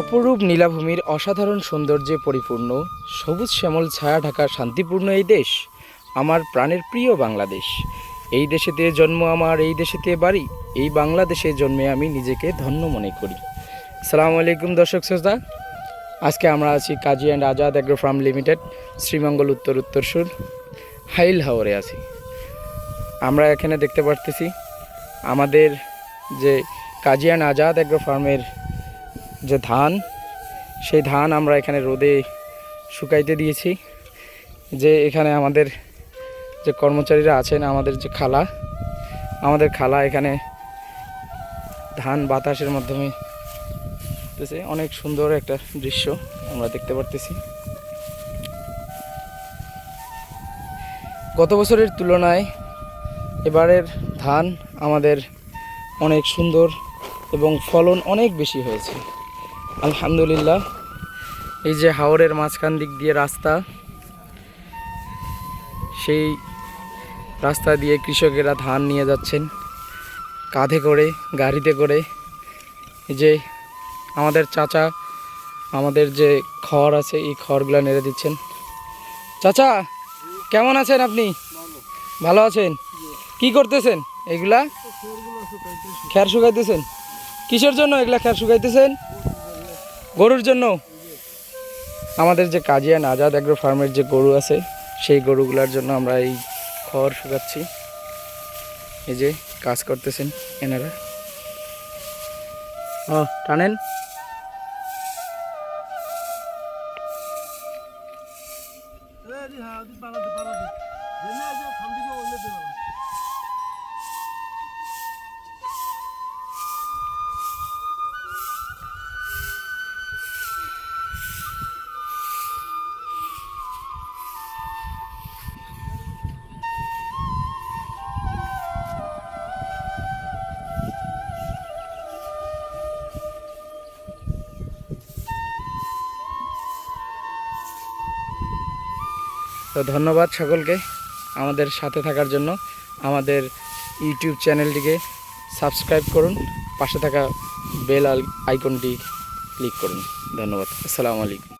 অপরূপ নীলাভূমির অসাধারণ সৌন্দর্যে পরিপূর্ণ, সবুজ শ্যামল ছায়া ঢাকা শান্তিপূর্ণ এই দেশ আমার প্রাণের প্রিয় বাংলাদেশ। এই দেশেতে জন্ম আমার, এই দেশেতে বাড়ি, এই বাংলাদেশে জন্মে আমি নিজেকে ধন্য মনে করি। আসসালামু আলাইকুম দর্শক শ্রোতা, আজকে আমরা আছি Kazi and Azad agro farm limited, Sreemangal Uttarsur Hail হাওরে আছি। আমরা এখানে দেখতে পারতেছি আমাদের যে কাজী অ্যান্ড আজাদ অ্যাগ্রো ফার্মের যে ধান, সেই ধান আমরা এখানে রোদে শুকাইতে দিয়েছি। যে এখানে আমাদের যে কর্মচারীরা আছেন, আমাদের খালা এখানে ধান বাতাসের মাধ্যমে অনেক সুন্দর একটা দৃশ্য আমরা দেখতে পারতেছি। গত বছরের তুলনায় এবারের ধান আমাদের অনেক সুন্দর এবং ফলন অনেক বেশি হয়েছে, আলহামদুলিল্লাহ। এই যে হাওরের মাঝখান দিক দিয়ে রাস্তা, সেই রাস্তা দিয়ে কৃষকেরা ধান নিয়ে যাচ্ছেন কাঁধে করে, গাড়িতে করে। এই যে আমাদের চাচা আমাদের যে খড় আছে, এই খড়গুলো নেড়ে দিচ্ছেন। চাচা কেমন আছেন আপনি? ভালো আছেন? কি করতেছেন? এগুলা খ্যার শুকাইতেছেন? কিসের জন্য এগুলা খ্যার শুকাইতেছেন? গরুর জন্য। আমাদের যে কাজী অ্যান্ড আজাদ অ্যাগ্রো ফার্মের যে গরু আছে, সেই গরুগুলার জন্য আমরা এই খড় শুকাচ্ছি। এই যে কাজ করতেছেন এনারা। টানেন। তো ধন্যবাদ সকলকে আমাদের সাথে থাকার জন্য। আমাদের ইউটিউব চ্যানেলটিকে সাবস্ক্রাইব করুন, পাশে থাকা বেল আইকনটি ক্লিক করুন। ধন্যবাদ। আসসালামু আলাইকুম।